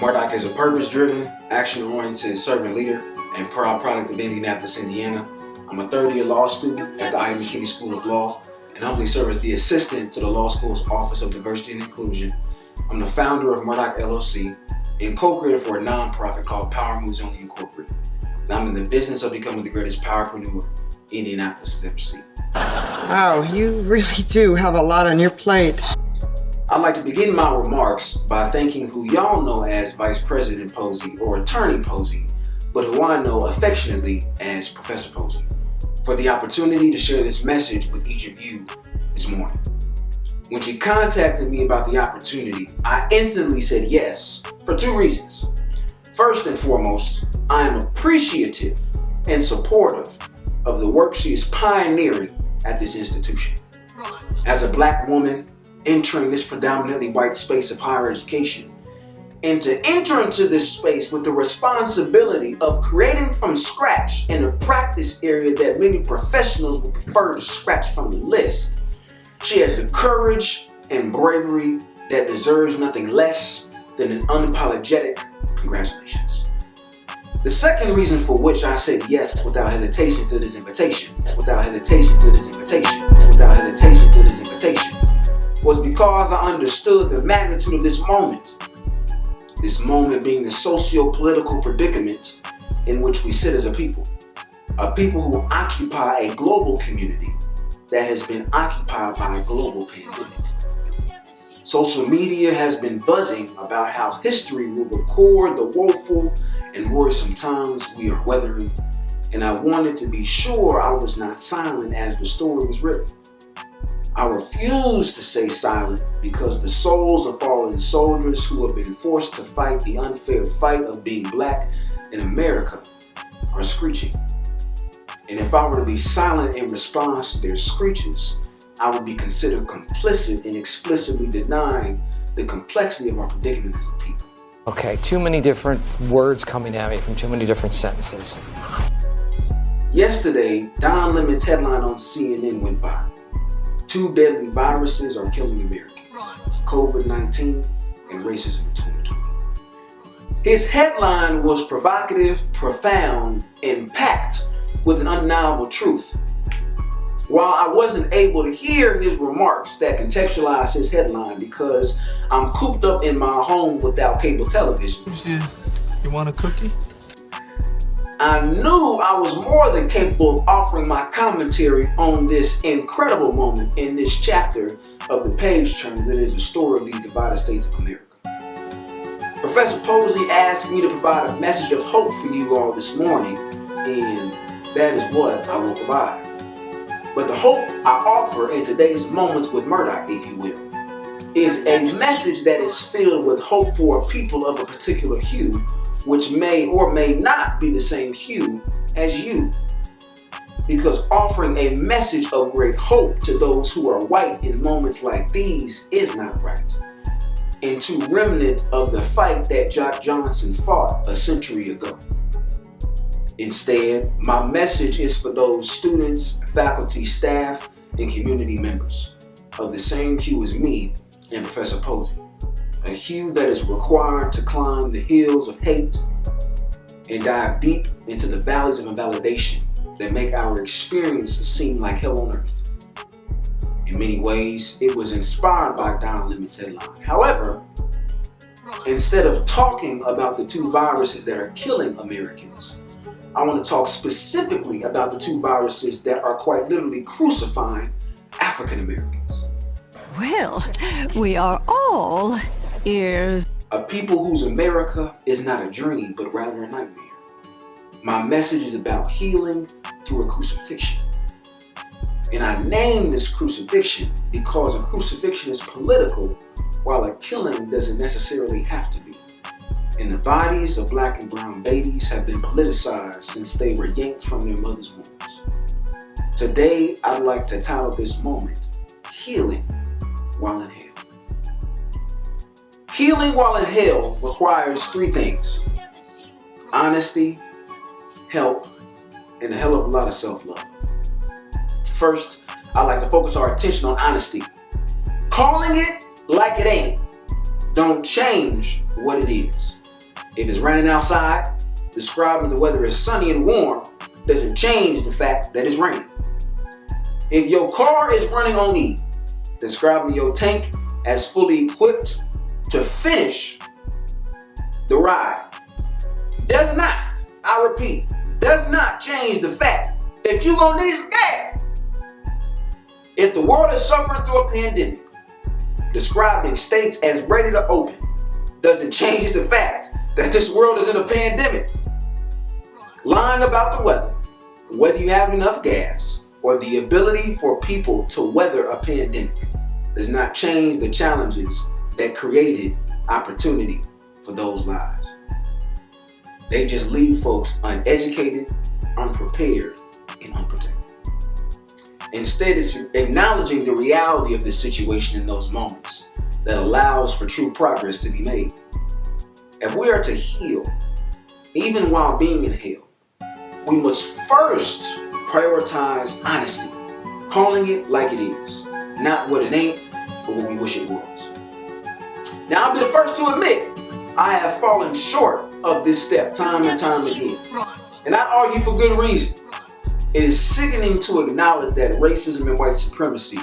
Murdock is a purpose-driven, action-oriented servant leader and proud product of Indianapolis, Indiana. I'm a third-year law student at the I. McKinney School of Law and humbly serve as the assistant to the law school's Office of Diversity and Inclusion. I'm the founder of Murdock LLC and co-creator for a nonprofit called Power Moves Only Incorporated. And I'm in the business of becoming the greatest powerpreneur Indianapolis has ever seen. Wow, you really do have a lot on your plate. I'd like to begin my remarks by thanking who y'all know as Vice President Posey or Attorney Posey, but who I know affectionately as Professor Posey, for the opportunity to share this message with each of you this morning. When she contacted me about the opportunity, I instantly said yes for two reasons. First and foremost, I am appreciative and supportive of the work she is pioneering at this institution. As a Black woman entering this predominantly white space of higher education, and to enter into this space with the responsibility of creating from scratch in a practice area that many professionals would prefer to scratch from the list, she has the courage and bravery that deserves nothing less than an unapologetic congratulations. The second reason for which I said yes without hesitation to this invitation, was because I understood the magnitude of this moment. This moment being the socio-political predicament in which we sit as a people who occupy a global community that has been occupied by a global pandemic. Social media has been buzzing about how history will record the woeful and worrisome times we are weathering, and I wanted to be sure I was not silent as the story was written. I refuse to stay silent because the souls of fallen soldiers who have been forced to fight the unfair fight of being Black in America are screeching. And if I were to be silent in response to their screeches, I would be considered complicit in explicitly denying the complexity of our predicament as a people. Okay, too many different words coming at me from too many different sentences. Yesterday, Don Lemon's headline on CNN went by. 2 deadly viruses are killing Americans, COVID-19 and racism in 2020. His headline was provocative, profound, and packed with an undeniable truth. While I wasn't able to hear his remarks that contextualized his headline because I'm cooped up in my home without cable television, you want a cookie? I knew I was more than capable of offering my commentary on this incredible moment in this chapter of the page turner that is the story of these divided states of America. Professor Posey asked me to provide a message of hope for you all this morning, and that is what I will provide. But the hope I offer in today's Moments with Murdock, if you will, is a message that is filled with hope for a people of a particular hue, which may or may not be the same hue as you. Because offering a message of great hope to those who are white in moments like these is not right, and too remnant of the fight that Jock Johnson fought a century ago. Instead, my message is for those students, faculty, staff, and community members of the same hue as me and Professor Posey. A hue that is required to climb the hills of hate and dive deep into the valleys of invalidation that make our experience seem like hell on earth. In many ways, it was inspired by Don Lemon's headline. However, instead of talking about the 2 viruses that are killing Americans, I want to talk specifically about the 2 viruses that are quite literally crucifying African Americans. Well, we are all ears. A people whose America is not a dream, but rather a nightmare. My message is about healing through a crucifixion. And I name this crucifixion because a crucifixion is political, while a killing doesn't necessarily have to be. And the bodies of Black and brown babies have been politicized since they were yanked from their mother's wombs. Today, I'd like to title this moment, Healing While in Hell. Healing while in hell requires 3 things: honesty, help, and a hell of a lot of self-love. First, I'd like to focus our attention on honesty. Calling it like it ain't don't change what it is. If it's raining outside, describing the weather as sunny and warm doesn't change the fact that it's raining. If your car is running on E, describing your tank as fully equipped to finish the ride does not, I repeat, does not change the fact that you're gonna need some gas. If the world is suffering through a pandemic, describing states as ready to open doesn't change the fact that this world is in a pandemic. Lying about the weather, whether you have enough gas, or the ability for people to weather a pandemic does not change the challenges that created opportunity for those lies. They just leave folks uneducated, unprepared, and unprotected. Instead, it's acknowledging the reality of the situation in those moments that allows for true progress to be made. If we are to heal, even while being in hell, we must first prioritize honesty, calling it like it is, not what it ain't, but what we wish it was. Now, I'll be the first to admit I have fallen short of this step time and time again, and I argue for good reason. It is sickening to acknowledge that racism and white supremacy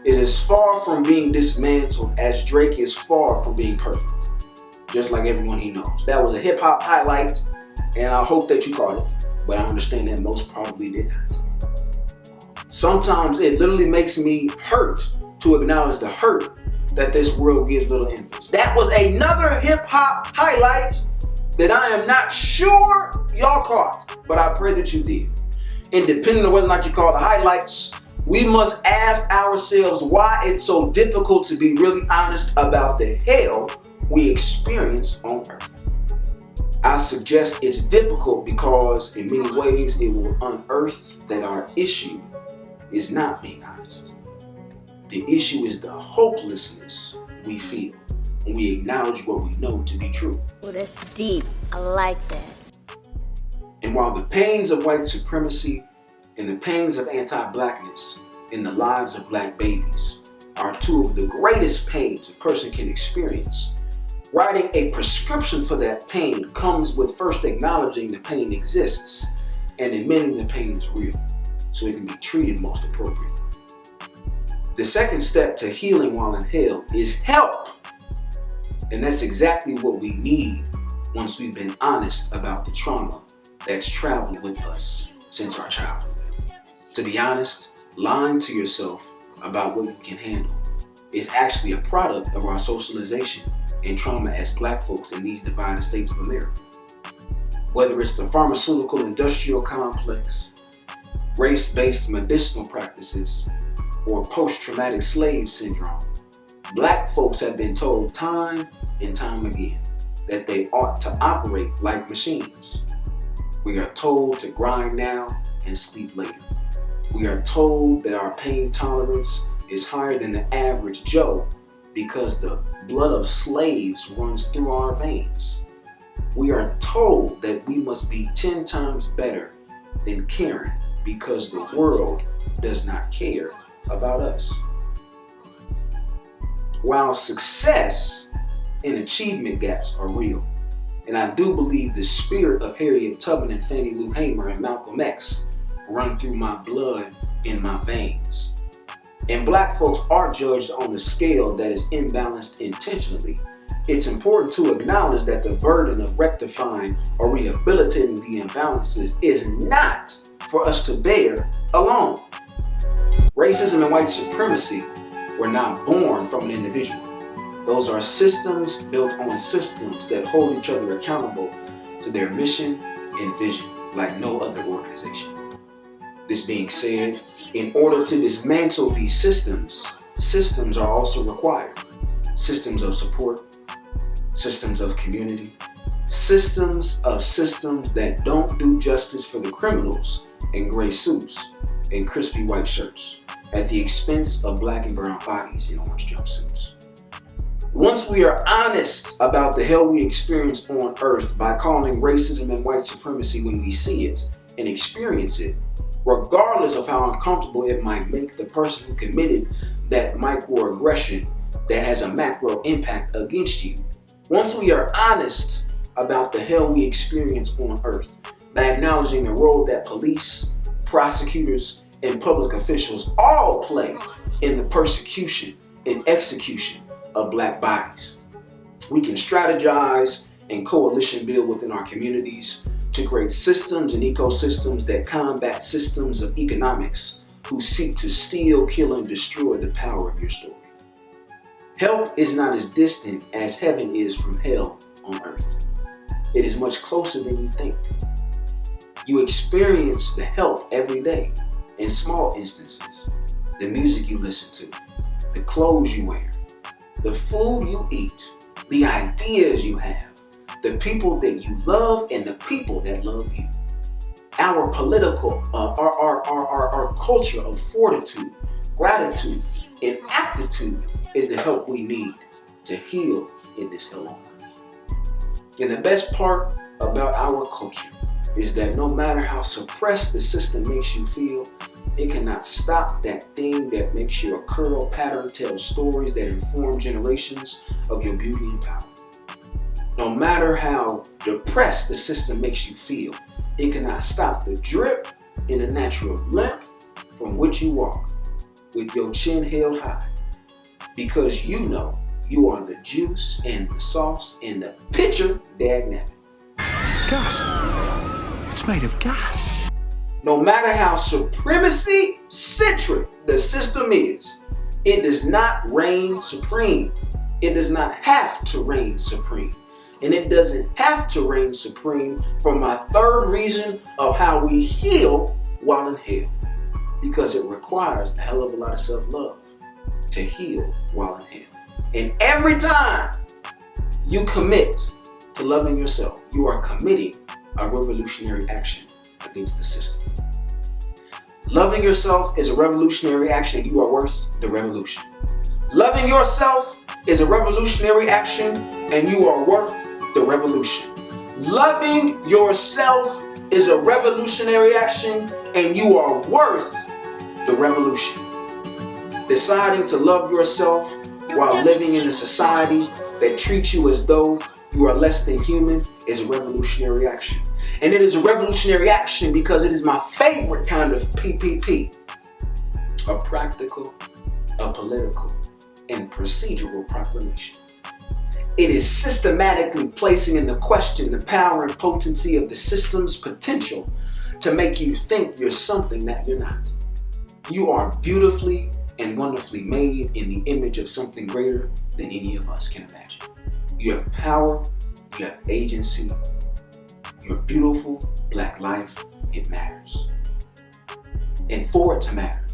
is as far from being dismantled as Drake is far from being perfect, just like everyone he knows. That was a hip-hop highlight, and I hope that you caught it, but I understand that most probably did not. Sometimes it literally makes me hurt to acknowledge the hurt that this world gives little infants. That was another hip-hop highlight that I am not sure y'all caught, but I pray that you did. Independent of whether or not you call the highlights, we must ask ourselves why it's so difficult to be really honest about the hell we experience on earth. I suggest it's difficult because in many ways it will unearth that our issue is not being honest. The issue is the hopelessness we feel when we acknowledge what we know to be true. Oh, that's deep. I like that. And while the pains of white supremacy and the pains of anti-blackness in the lives of black babies are two of the greatest pains a person can experience, writing a prescription for that pain comes with first acknowledging the pain exists and admitting the pain is real, so it can be treated most appropriately. The second step to healing while in hell is help. And that's exactly what we need once we've been honest about the trauma that's traveled with us since our childhood. To be honest, lying to yourself about what you can handle is actually a product of our socialization and trauma as black folks in these divided states of America. Whether it's the pharmaceutical industrial complex, race-based medicinal practices, or post-traumatic slave syndrome, black folks have been told time and time again that they ought to operate like machines. We are told to grind now and sleep later. We are told that our pain tolerance is higher than the average Joe because the blood of slaves runs through our veins. We are told that we must be 10 times better than caring because the world does not care about us. While success and achievement gaps are real, and I do believe the spirit of Harriet Tubman and Fannie Lou Hamer and Malcolm X run through my blood in my veins, and black folks are judged on a scale that is imbalanced intentionally, it's important to acknowledge that the burden of rectifying or rehabilitating the imbalances is not for us to bear alone. Racism and white supremacy were not born from an individual. Those are systems built on systems that hold each other accountable to their mission and vision like no other organization. This being said, in order to dismantle these systems, systems are also required. Systems of support, systems of community, systems of systems that don't do justice for the criminals in gray suits and crispy white shirts at the expense of black and brown bodies in orange jumpsuits. Once we are honest about the hell we experience on earth by calling racism and white supremacy when we see it and experience it, regardless of how uncomfortable it might make the person who committed that microaggression that has a macro impact against you, once we are honest about the hell we experience on earth by acknowledging the role that police, prosecutors, and public officials all play in the persecution and execution of black bodies. We can strategize and coalition build within our communities to create systems and ecosystems that combat systems of economics who seek to steal, kill, and destroy the power of your story. Help is not as distant as heaven is from hell on earth. It is much closer than you think. You experience the help every day in small instances. The music you listen to, the clothes you wear, the food you eat, the ideas you have, the people that you love, and the people that love you. Our political, our culture of fortitude, gratitude, and aptitude is the help we need to heal in this hell on earth. And the best part about our culture is that no matter how suppressed the system makes you feel, it cannot stop that thing that makes your curl pattern tell stories that inform generations of your beauty and power. No matter how depressed the system makes you feel, it cannot stop the drip in the natural limp from which you walk with your chin held high. Because you know you are the juice and the sauce and the pitcher, dagnabbit. Gas. It's made of gas. No matter how supremacy-centric the system is, it does not reign supreme. It does not have to reign supreme. And it doesn't have to reign supreme for my third reason of how we heal while in hell. Because it requires a hell of a lot of self-love to heal while in hell. And every time you commit to loving yourself, you are committing a revolutionary action against the system. Loving yourself is a revolutionary action. You are worth the revolution. Loving yourself is a revolutionary action, and you are worth the revolution. Loving yourself is a revolutionary action, and you are worth the revolution. Deciding to love yourself while living in a society that treats you as though you are less than human is a revolutionary action. And it is a revolutionary action because it is my favorite kind of PPP. A practical, a political, and procedural proclamation. It is systematically placing into question the power and potency of the system's potential to make you think you're something that you're not. You are beautifully and wonderfully made in the image of something greater than any of us can imagine. You have power, you have agency. Your beautiful black life, it matters. And for it to matter,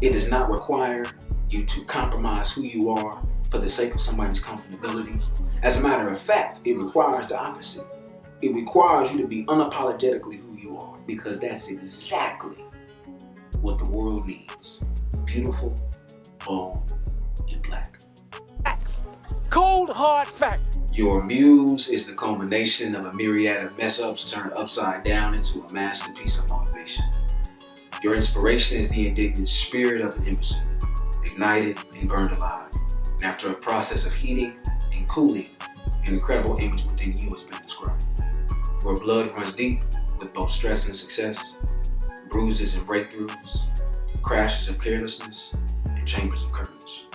it does not require you to compromise who you are for the sake of somebody's comfortability. As a matter of fact, it requires the opposite. It requires you to be unapologetically who you are, because that's exactly what the world needs. Beautiful, bold, and black. Facts. Cold, hard fact. Your muse is the culmination of a myriad of mess-ups turned upside down into a masterpiece of motivation. Your inspiration is the indignant spirit of an imbecile, ignited and burned alive. And after a process of heating and cooling, an incredible image within you has been described. Your blood runs deep with both stress and success, bruises and breakthroughs, crashes of carelessness, and chambers of courage.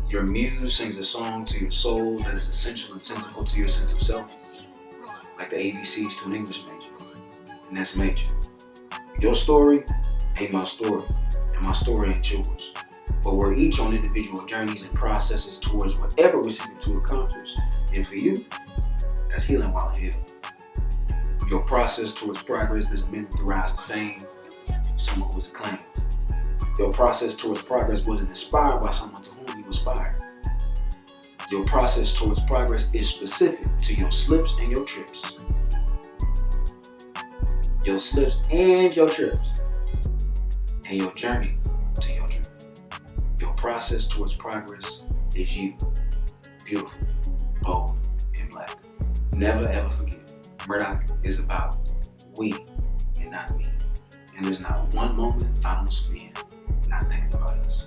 Your muse sings a song to your soul that is essential and sensible to your sense of self, like the ABCs to an English major, and that's major. Your story ain't my story, and my story ain't yours, but we're each on individual journeys and processes towards whatever we're seeking to accomplish, and for you, that's healing while in hell. Your process towards progress doesn't mimic the rise to fame of someone who is acclaimed. Your process towards progress wasn't inspired by someone to whom you aspire. Your process towards progress is specific to your slips and your trips. Your slips and your trips. And your journey to your dream. Your process towards progress is you. Beautiful, bold, and black. Never ever forget, Murdock is about we and not me. And there's not one moment I don't spend not thinking about us.